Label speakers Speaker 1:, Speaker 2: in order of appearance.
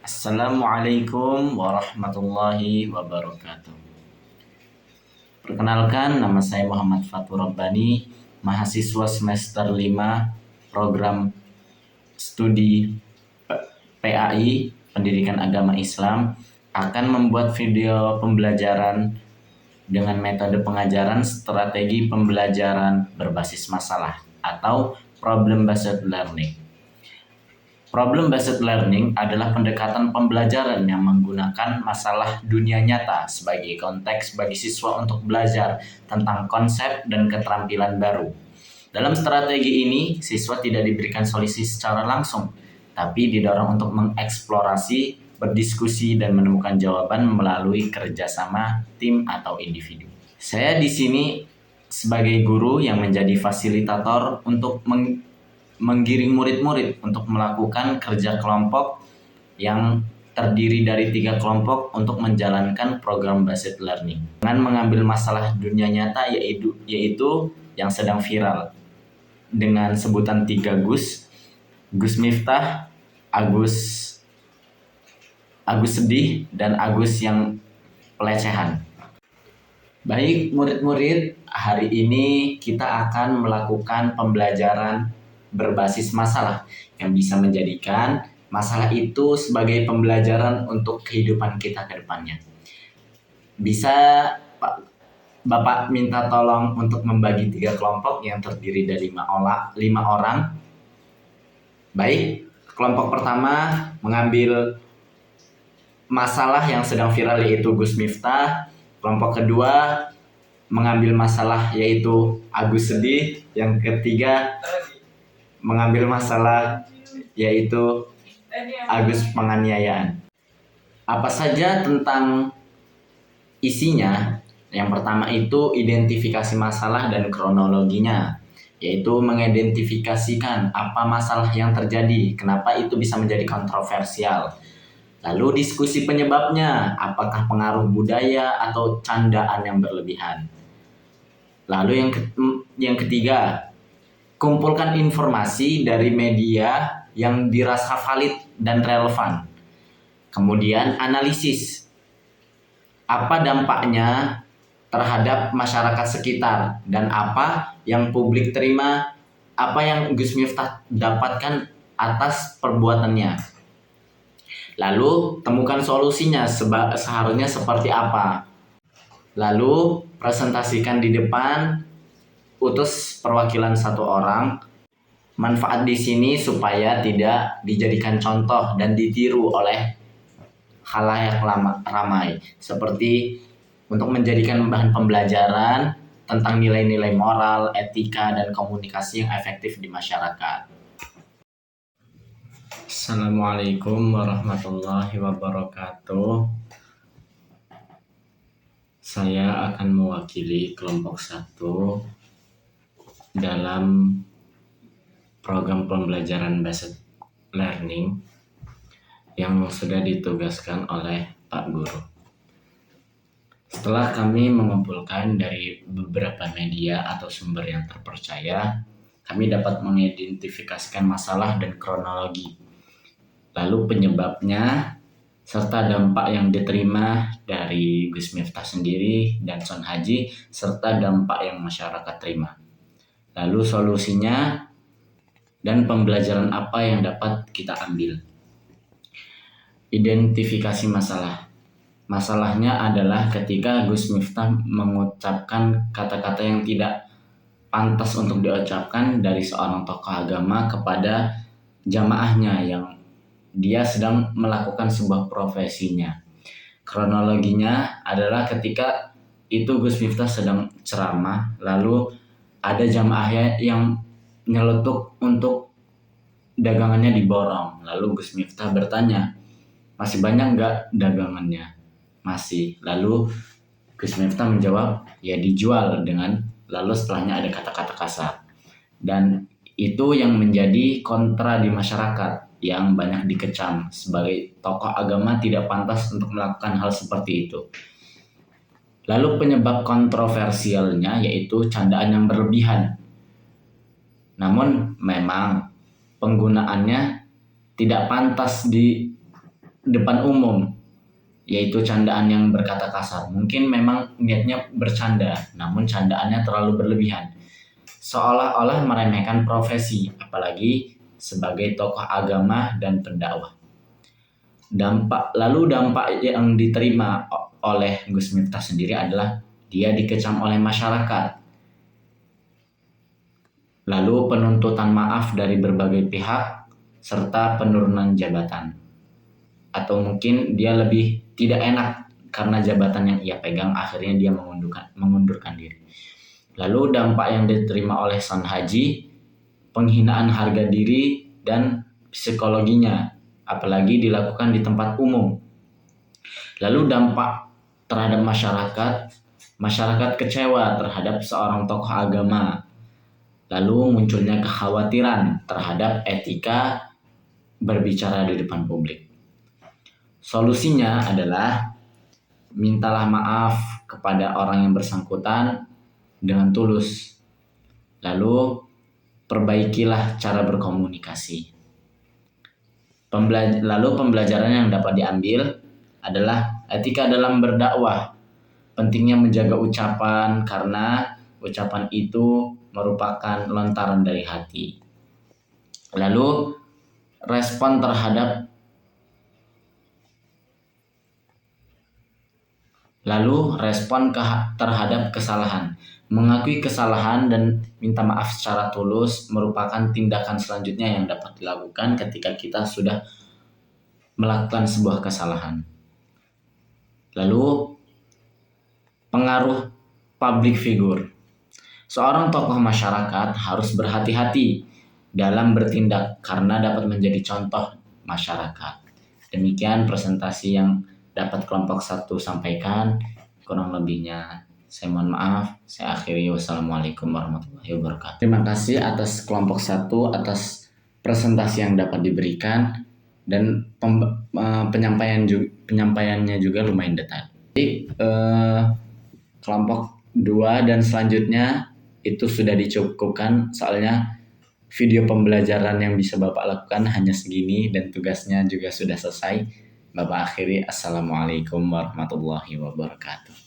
Speaker 1: Assalamualaikum warahmatullahi wabarakatuh. Perkenalkan, nama saya Muhammad Fatur Rabbani, mahasiswa semester 5 program studi PAI, Pendidikan Agama Islam, akan membuat video pembelajaran dengan metode pengajaran strategi pembelajaran berbasis masalah atau problem based learning. Problem-based learning adalah pendekatan pembelajaran yang menggunakan masalah dunia nyata sebagai konteks bagi siswa untuk belajar tentang konsep dan keterampilan baru. Dalam strategi ini, siswa tidak diberikan solusi secara langsung, tapi didorong untuk mengeksplorasi, berdiskusi, dan menemukan jawaban melalui kerjasama tim atau individu. Saya di sini sebagai guru yang menjadi fasilitator untuk menggiring murid-murid untuk melakukan kerja kelompok yang terdiri dari 3 kelompok untuk menjalankan program based learning dengan mengambil masalah dunia nyata yaitu yang sedang viral dengan sebutan 3 Gus Miftah, Agus sedih, dan Agus yang pelecehan. Baik murid-murid, hari ini kita akan melakukan pembelajaran berbasis masalah yang bisa menjadikan masalah itu sebagai pembelajaran untuk kehidupan kita ke depannya. Bisa Bapak minta tolong untuk membagi 3 kelompok yang terdiri dari 5 orang. Baik, kelompok pertama mengambil masalah yang sedang viral yaitu Gus Miftah. Kelompok kedua mengambil masalah yaitu Agus sedih. Yang ketiga mengambil masalah yaitu Agus penganiayaan. Apa saja tentang isinya? Yang pertama itu identifikasi masalah dan kronologinya, yaitu mengidentifikasikan apa masalah yang terjadi, kenapa itu bisa menjadi kontroversial. Lalu diskusi penyebabnya, apakah pengaruh budaya atau candaan yang berlebihan. Lalu yang ketiga, kumpulkan informasi dari media yang dirasa valid dan relevan. Kemudian analisis. Apa dampaknya terhadap masyarakat sekitar dan apa yang publik terima, apa yang Gus Miftah dapatkan atas perbuatannya. Lalu temukan solusinya seharusnya seperti apa. Lalu presentasikan di depan, utus perwakilan 1 orang. Manfaat di sini supaya tidak dijadikan contoh dan ditiru oleh khalayak ramai, seperti untuk menjadikan bahan pembelajaran tentang nilai-nilai moral, etika, dan komunikasi yang efektif di masyarakat. Assalamualaikum warahmatullahi wabarakatuh. Saya akan mewakili kelompok 1 dalam program pembelajaran based learning yang sudah ditugaskan oleh Pak Guru. Setelah kami mengumpulkan dari beberapa media atau sumber yang terpercaya, kami dapat mengidentifikasikan masalah dan kronologi, lalu penyebabnya, serta dampak yang diterima dari Gus Miftah sendiri dan Son Haji, serta dampak yang masyarakat terima. Lalu solusinya dan pembelajaran apa yang dapat kita ambil. Identifikasi masalah. Masalahnya adalah ketika Gus Miftah mengucapkan kata-kata yang tidak pantas untuk diucapkan dari seorang tokoh agama kepada jamaahnya yang dia sedang melakukan sebuah profesinya. Kronologinya adalah ketika itu Gus Miftah sedang ceramah, lalu ada jamaahnya yang nyeletuk untuk dagangannya diborong. Lalu Gus Miftah bertanya, masih banyak nggak dagangannya? Masih. Lalu Gus Miftah menjawab, ya dijual dengan, lalu setelahnya ada kata-kata kasar. Dan itu yang menjadi kontra di masyarakat yang banyak dikecam sebagai tokoh agama tidak pantas untuk melakukan hal seperti itu. Lalu penyebab kontroversialnya yaitu candaan yang berlebihan. Namun memang penggunaannya tidak pantas depan umum, yaitu candaan yang berkata kasar. Mungkin memang niatnya bercanda, namun candaannya terlalu berlebihan, seolah-olah meremehkan profesi, apalagi sebagai tokoh agama dan pendakwah. Lalu dampak yang diterima oleh Gus Miftah sendiri adalah dia dikecam oleh masyarakat. Lalu penuntutan maaf dari berbagai pihak serta penurunan jabatan. Atau mungkin dia lebih tidak enak karena jabatan yang ia pegang, akhirnya dia mengundurkan diri. Lalu dampak yang diterima oleh Sang Haji, penghinaan harga diri dan psikologinya, apalagi dilakukan di tempat umum. Lalu dampak terhadap masyarakat kecewa terhadap seorang tokoh agama. Lalu munculnya kekhawatiran terhadap etika berbicara di depan publik. Solusinya adalah mintalah maaf kepada orang yang bersangkutan dengan tulus. Lalu perbaikilah cara berkomunikasi. Lalu pembelajaran yang dapat diambil adalah etika dalam berdakwah. Pentingnya menjaga ucapan karena ucapan itu merupakan lontaran dari hati. Lalu respon terhadap kesalahan. Mengakui kesalahan dan minta maaf secara tulus merupakan tindakan selanjutnya yang dapat dilakukan ketika kita sudah melakukan sebuah kesalahan. Lalu pengaruh public figure. Seorang tokoh masyarakat harus berhati-hati dalam bertindak karena dapat menjadi contoh masyarakat. Demikian presentasi yang dapat kelompok 1 sampaikan. Kurang lebihnya saya mohon maaf. Saya akhiri. Wassalamualaikum warahmatullahi wabarakatuh. Terima kasih atas kelompok 1 atas presentasi yang dapat diberikan dan penyampaiannya juga lumayan detail. Jadi kelompok 2 dan selanjutnya itu sudah dicukupkan, soalnya video pembelajaran yang bisa Bapak lakukan hanya segini dan tugasnya juga sudah selesai. Bapak akhiri. Assalamualaikum warahmatullahi wabarakatuh.